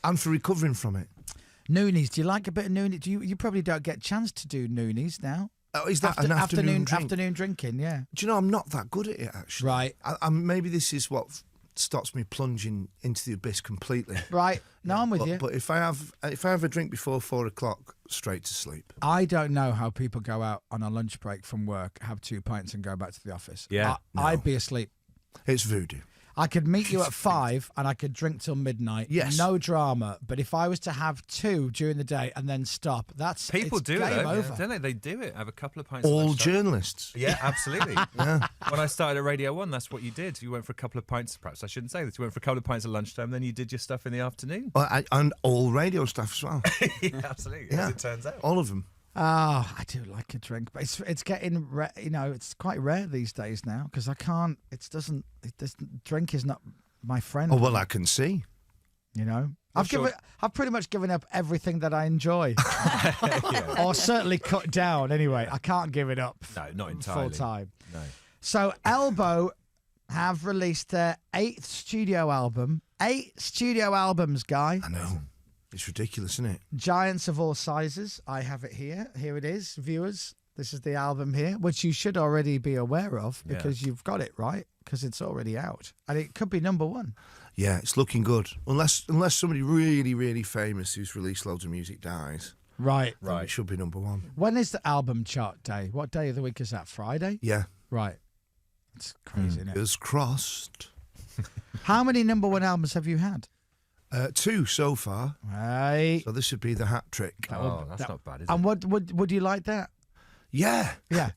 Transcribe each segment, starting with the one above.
and for recovering from it. Noonies. Do you like a bit of noonies? You probably don't get a chance to do noonies now. Oh, is that an afternoon drink? Afternoon drinking, yeah. Do you know, I'm not that good at it, actually. Right. Maybe this is what stops me plunging into the abyss completely. Right. No, I'm with you. But if I have a drink before 4 o'clock, straight to sleep. I don't know how people go out on a lunch break from work, have 2 pints and go back to the office. Yeah. I'd be asleep. It's voodoo. I could meet you at 5 and I could drink till midnight. Yes. No drama. But if I was to have 2 during the day and then stop, people do game it, over. don't they? They do it. Have a couple of pints. All at lunchtime. journalists. Yeah, absolutely. Yeah. When I started at Radio 1, that's what you did. You went for a couple of pints. Perhaps I shouldn't say this. You went for a couple of pints at lunchtime, then you did your stuff in the afternoon. And all radio stuff as well. Yeah, absolutely. Yeah. As it turns out. All of them. Oh, I do like a drink, but it's getting it's quite rare these days now because I can't. Drink is not my friend. Oh well, I can see. You know, I've pretty much given up everything that I enjoy, or certainly cut down. Anyway, I can't give it up. No, not entirely. Full time. No. So Elbow have released their 8th studio album. 8 studio albums, Guy. I know. It's ridiculous, isn't it? Giants of all sizes. I have it here. Here it is, viewers. This is the album here, which you should already be aware of because you've got it right, because it's already out. And it could be number 1. Yeah, it's looking good. Unless somebody really, really famous who's released loads of music dies. Right. Then it should be number 1. When is the album chart day? What day of the week is that? Friday? Yeah. Right. It's crazy, isn't it? Fingers crossed. How many number 1 albums have you had? 2 so far. Right. So this would be the hat trick. That's not bad, is it? And would you like that? Yeah. Yeah.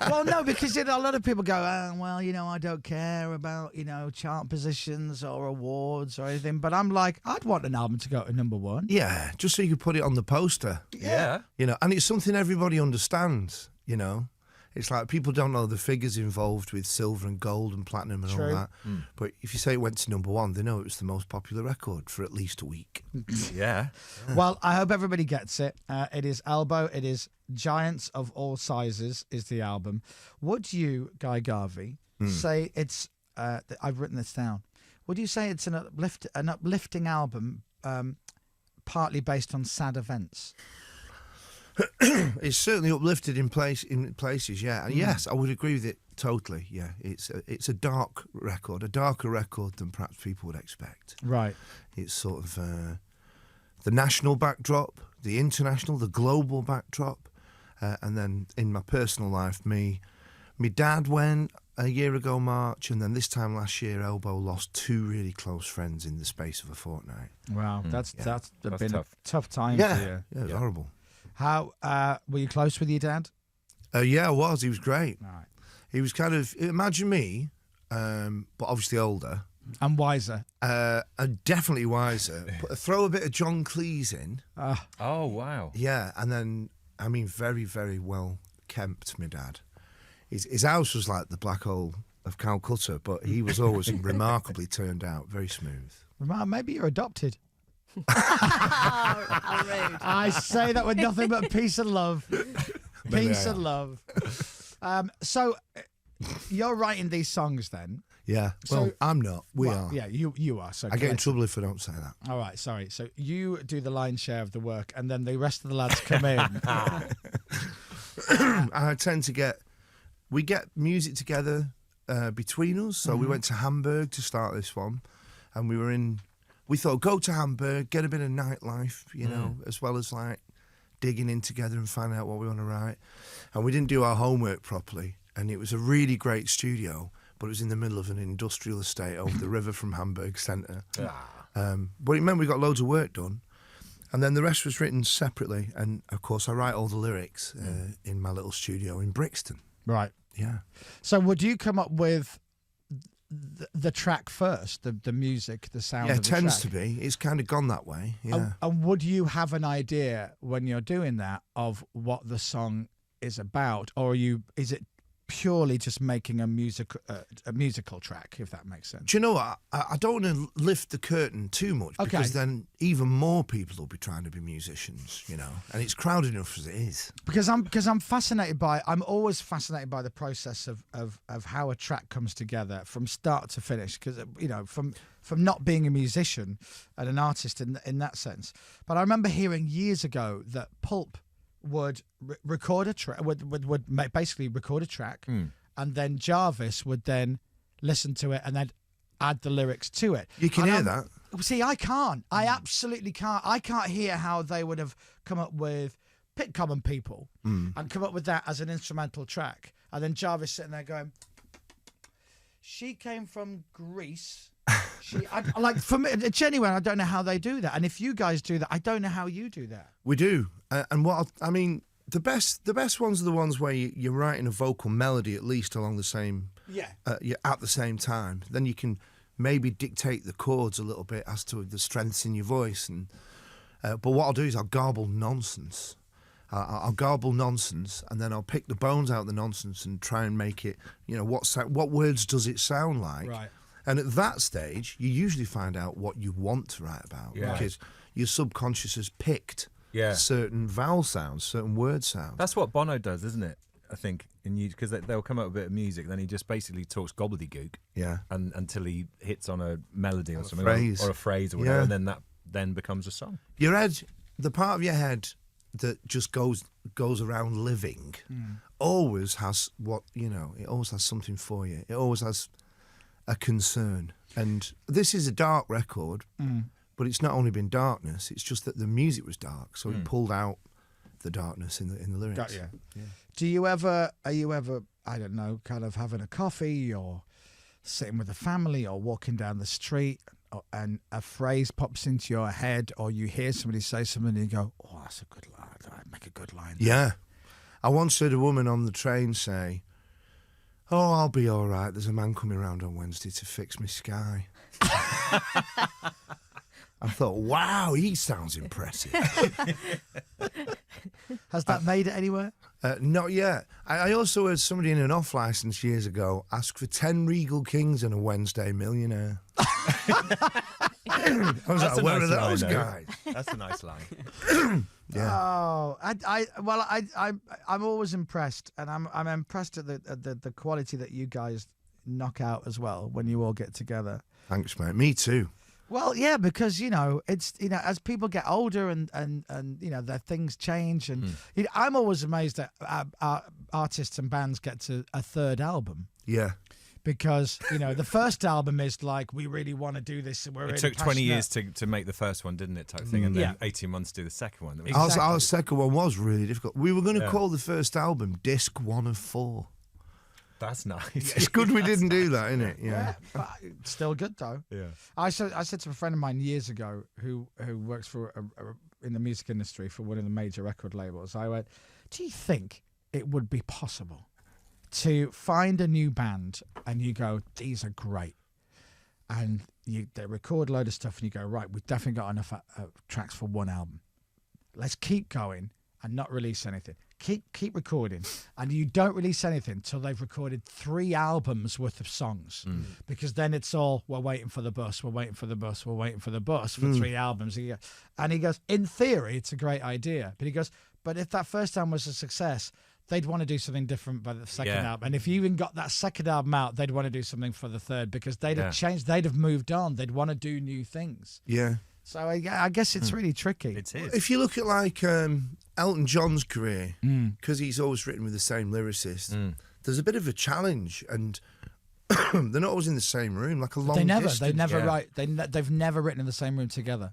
Well, no, because a lot of people go, I don't care about, chart positions or awards or anything. But I'm like, I'd want an album to go to number 1. Yeah, just so you could put it on the poster. Yeah. And it's something everybody understands, It's like people don't know the figures involved with silver and gold and platinum and all that. But if you say it went to number 1, they know it was the most popular record for at least a week. Yeah. Well, I hope everybody gets it. It is Elbow. It is Giants of All Sizes is the album. Would you, Guy Garvey, say it's... I've written this down. Would you say it's an uplifting album partly based on sad events? It's certainly uplifted in places, yeah. And yes, I would agree with it totally. Yeah, it's a dark record, a darker record than perhaps people would expect. Right. It's sort of the national backdrop, the international, the global backdrop, and then in my personal life, my dad went a year ago March, and then this time last year, Elbow lost 2 really close friends in the space of a fortnight. Wow, that's been tough. a tough time Yeah, for you. yeah, it was horrible. How were you close with your dad? Yeah, I was. He was great. All right. He was kind of, imagine me, but obviously older. And wiser. And definitely wiser. Throw a bit of John Cleese in. Oh, wow. Yeah, and then, very, very well kempt, my dad. His house was like the black hole of Calcutta, but he was always remarkably turned out, very smooth. Maybe you're adopted. How rude. I say that with nothing but peace and love. Peace and love. So you're writing these songs then? Yeah. Well, I'm not. We are. Yeah, you are. So I get in trouble if I don't say that. All right, sorry. So you do the lion's share of the work, and then the rest of the lads come in. I tend to we get music together between us. So we went to Hamburg to start this one, and we thought, go to Hamburg, get a bit of nightlife, as well as like digging in together and finding out what we want to write. And we didn't do our homework properly. And it was a really great studio, but it was in the middle of an industrial estate over the river from Hamburg centre. But it meant we got loads of work done. And then the rest was written separately. And, of course, I write all the lyrics in my little studio in Brixton. Right. Yeah. So would you come up with the track first, the music, the sound? Yeah, of it the tends track? to be. It's kind of gone that way. Yeah. And would you have an idea when you're doing that of what the song is about, or is it purely just making a musical track, if that makes sense. Do you know what? I don't want to lift the curtain too much because then even more people will be trying to be musicians, you know, and it's crowded enough as it is. Because I'm fascinated by. I'm always fascinated by the process of how a track comes together from start to finish. Because you know, from not being a musician and an artist in that sense. But I remember hearing years ago that Pulp would record a track, basically record a track, and then Jarvis would then listen to it and then add the lyrics to it. You can hear that. See, I can't. I absolutely can't. I can't hear how they would have come up with Pick Common People and come up with that as an instrumental track, and then Jarvis sitting there going, "She came from Greece." For me, genuine, I don't know how they do that. And if you guys do that, I don't know how you do that. We do. And the best ones are the ones where you're writing a vocal melody at least along the same, at the same time. Then you can maybe dictate the chords a little bit as to the strengths in your voice. And but what I'll do is I'll garble nonsense. I'll garble nonsense, and then I'll pick the bones out of the nonsense and try and make it, you know, what words does it sound like? Right. And at that stage, you usually find out what you want to write about because your subconscious has picked certain vowel sounds, certain word sounds. That's what Bono does, isn't it? I think, because they'll come up with a bit of music, then he just basically talks gobbledygook, and until he hits on a melody or something, or a phrase or whatever, and then that then becomes a song. Your head, the part of your head that just goes around living, always has it always has something for you. It always has a concern. And this is a dark record, but it's not only been darkness, it's just that the music was dark, so it pulled out the darkness in the lyrics. Got you. Yeah. Are you ever, I don't know, kind of having a coffee or sitting with a family or walking down the street and a phrase pops into your head, or you hear somebody say something and you go, "Oh, that's a good line. I'd make a good line." Yeah. I once heard a woman on the train say, "Oh, I'll be all right. There's a man coming around on Wednesday to fix me sky." I thought, wow, he sounds impressive. Has that made it anywhere? Not yet. I also heard somebody in an off licence years ago ask for 10 Regal Kings and a Wednesday Millionaire. I was like, where are those guys? That's a nice line. Yeah. Oh, I'm always impressed, and I'm impressed at the quality that you guys knock out as well when you all get together. Thanks, mate. Me too. Well, yeah, because it's as people get older and their things change, and I'm always amazed that artists and bands get to a third album. Yeah. Because the first album is like, we really want to do this, and we're it took 20 years to make the first one, didn't it, type thing, and then 18 months to do the second one. Exactly. Our second one was really difficult. We were going to call the first album Disc 1 of 4. That's nice. It's good we didn't do that, isn't it? Yeah. But still good though. Yeah. I said to a friend of mine years ago who works for in the music industry for one of the major record labels. I went, "Do you think it would be possible to find a new band and you go, these are great, and they record a load of stuff and you go, right, we've definitely got enough tracks for one album. Let's keep going and not release anything. Keep recording, and you don't release anything till they've recorded 3 albums worth of songs, because then it's all, we're waiting for the bus, we're waiting for the bus, we're waiting for the bus for 3 albums." And he goes, in theory, it's a great idea, but he goes, but if that first album was a success, they'd want to do something different by the second album. And if you even got that second album out, they'd want to do something for the third, because they'd have changed, they'd have moved on, they'd want to do new things. Yeah. So I guess it's really tricky. It is. If you look at like Elton John's career, because he's always written with the same lyricist, there's a bit of a challenge, and they're not always in the same room, like a long distance. They've never written in the same room together.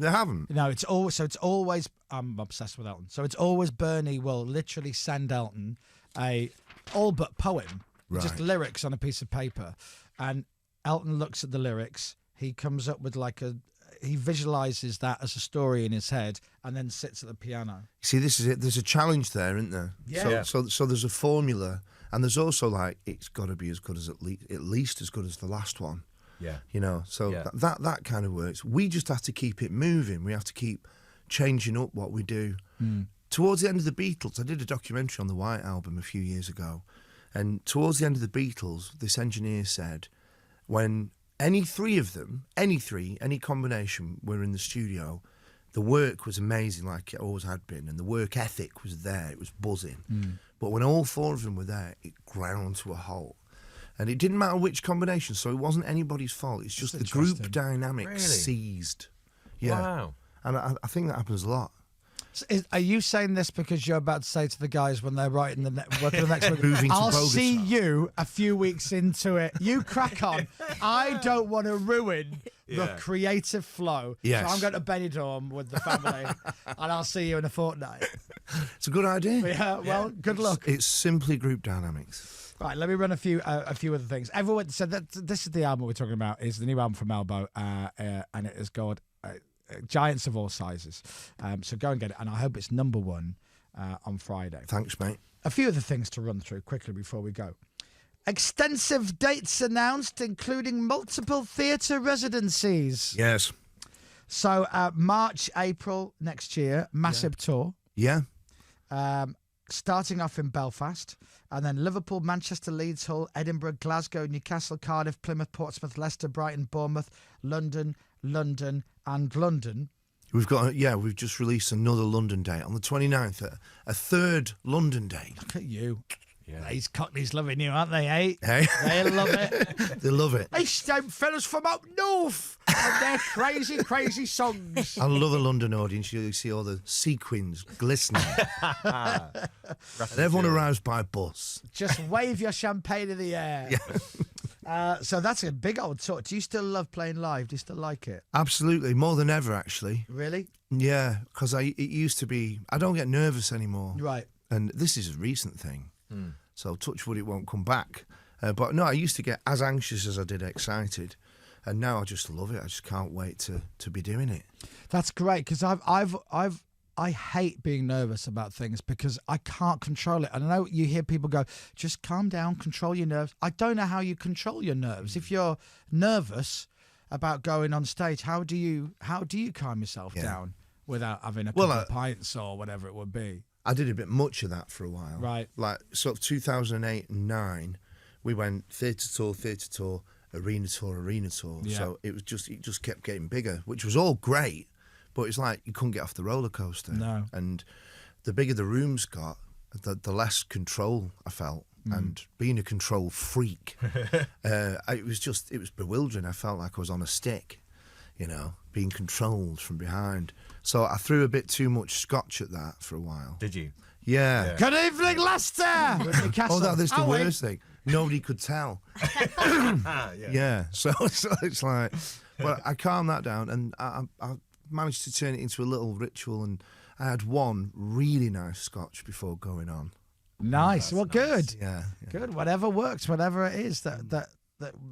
They haven't. No, it's always. I'm obsessed with Elton. So it's always Bernie will literally send Elton a all but poem, just lyrics on a piece of paper, and Elton looks at the lyrics. He comes up with he visualizes that as a story in his head, and then sits at the piano. See, this is it. There's a challenge there, isn't there? Yeah. So there's a formula, and there's also like, it's got to be as good as at least as good as the last one. Yeah. That kind of works. We just have to keep it moving. We have to keep changing up what we do. Towards the end of the Beatles, I did a documentary on the White Album a few years ago, And towards the end of the Beatles, this engineer said, when any three of them, any combination were in the studio, the work was amazing like it always had been, and the work ethic was there, it was buzzing. But when all four of them were there, it ground to a halt. And it didn't matter which combination, so it wasn't anybody's fault. It's just the group dynamic seized. Yeah. Wow. And I think that happens a lot. So are you saying this because you're about to say to the guys when they're writing the next Moving to I'll Bogota. see you a few weeks into it. You crack on. I don't want to ruin the creative flow. Yes. So I'm going to Benidorm with the family, and I'll see you in a fortnight. It's a good idea. Yeah, well, good luck. It's simply group dynamics. Right, let me run a few other things. Everyone said that this is the album we're talking about. Is the new album from Elbow, and it is called Giants of All Sizes. So go and get it, and I hope it's number one on Friday. Thanks, mate. A few other things to run through quickly before we go. Extensive dates announced, including multiple theatre residencies. Yes. So March, April next year, massive tour. Yeah. Starting off in Belfast, and then Liverpool, Manchester, Leeds, Hull, Edinburgh, Glasgow, Newcastle, Cardiff, Plymouth, Portsmouth, Leicester, Brighton, Bournemouth, London, and London. We've just released another London date on the 29th, a third London date. Look at you. Yeah. These cockneys loving you, aren't they, eh? Hey? They love it. They love it. These them fellas from up north and their crazy, crazy songs. I love a London audience. You see all the sequins glistening. And everyone arrives by bus. Just wave your champagne in the air. Yeah. So that's a big old tour. Do you still love playing live? Do you still like it? Absolutely. More than ever, actually. Really? Yeah, because it used to be... I don't get nervous anymore. Right. And this is a recent thing. So touch wood, it won't come back. But no, I used to get as anxious as I did excited. And now I just love it. I just can't wait to be doing it. That's great, because I hate being nervous about things because I can't control it. And I know you hear people go, just calm down, control your nerves. I don't know how you control your nerves. If you're nervous about going on stage, how do you calm yourself down without having a couple of pints or whatever it would be? I did a bit much of that for a while. Right. Like sort of 2008 and 9, we went theatre tour, arena tour. Yeah. So it just kept getting bigger, which was all great, but it's like you couldn't get off the roller coaster. No. And the bigger the rooms got, the less control I felt. And being a control freak, it was bewildering. I felt like I was on a stick, being controlled from behind. So I threw a bit too much scotch at that for a while. Did you? Yeah. Good evening, Leicester! Oh, that's the worst thing. Nobody could tell. Yeah. So it's like, but I calmed that down, and I managed to turn it into a little ritual, and I had one really nice scotch before going on. Nice. Well, good. Yeah. Good. Whatever works, whatever it is that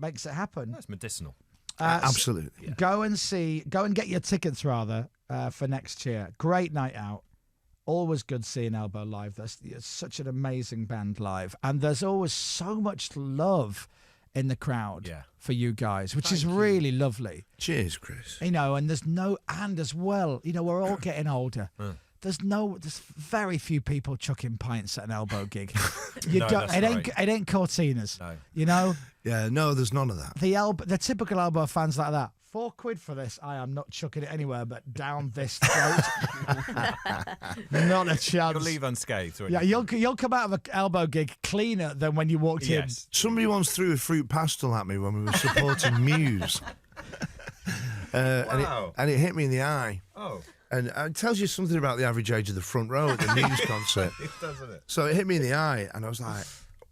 makes it happen. That's medicinal. Absolutely. Go and get your tickets rather for next year. Great night out. Always good seeing Elbow live. It's such an amazing band live, and there's always so much love in the crowd for you guys, which is really lovely. Cheers, Chris. And as well, we're all getting older. There's very few people chucking pints at an Elbow gig. It ain't Cortinas. No. Yeah, no, there's none of that. The typical Elbow fans like that. £4 for this. I am not chucking it anywhere but down this throat. Not a chance. You'll leave unscathed. Yeah, you'll come out of an Elbow gig cleaner than when you walked in. Somebody once threw a fruit pastel at me when we were supporting Muse. Wow. And it hit me in the eye. Oh. And it tells you something about the average age of the front row at the Muse concert. It doesn't it? So it hit me in the eye, and I was like,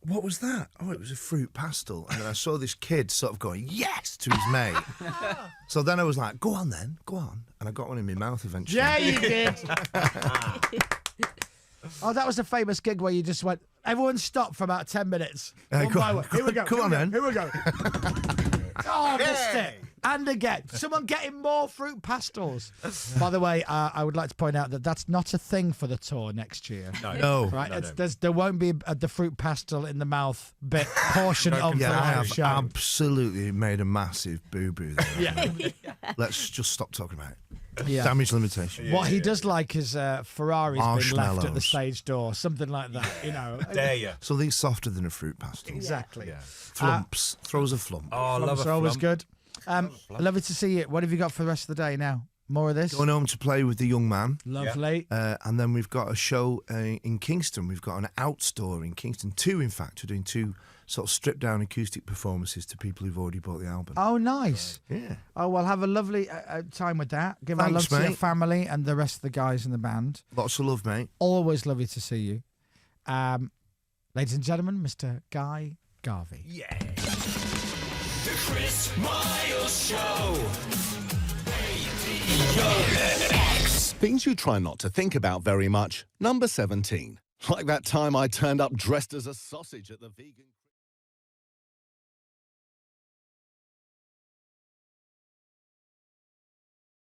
what was that? Oh, it was a fruit pastel. And then I saw this kid sort of going, yes, to his mate. So then I was like, go on then, go on. And I got one in my mouth eventually. Yeah, you did. Oh, that was a famous gig where you just went, everyone stop for about 10 minutes. One by one. Here we go. Come on then. Here we go. Oh, missed it. And again, someone getting more fruit pastels. By the way, I would like to point out that that's not a thing for the tour next year. No. Right? No. There won't be the fruit pastel in the mouth bit portion of the I live have show. absolutely made a massive boo-boo there. Yeah. Let's just stop talking about it. Yeah. Damage limitation. What he does like is Ferraris being left at the Marshmallows. stage door, something like that, you know. Dare you? Something softer than a fruit pastel. Exactly. Yeah. Flumps. Throws a flump. Oh, I love Flumps a are always flump. good. Lovely to see you. What have you got for the rest of the day now? More of this? Going home to play with the young man. Lovely. And then we've got a show in Kingston. We've got an out store in Kingston. 2, in fact. We're doing 2 sort of stripped-down acoustic performances to people who've already bought the album. Oh, nice. Yeah. Oh, well, have a lovely time with that. Give our Thanks, love to your mate. family and the rest of the guys in the band. Lots of love, mate. Always lovely to see you. Ladies and gentlemen, Mr. Guy Garvey. Yeah. The Chris Moyles Show. Things you try not to think about very much. Number 17. Like that time I turned up dressed as a sausage at the vegan...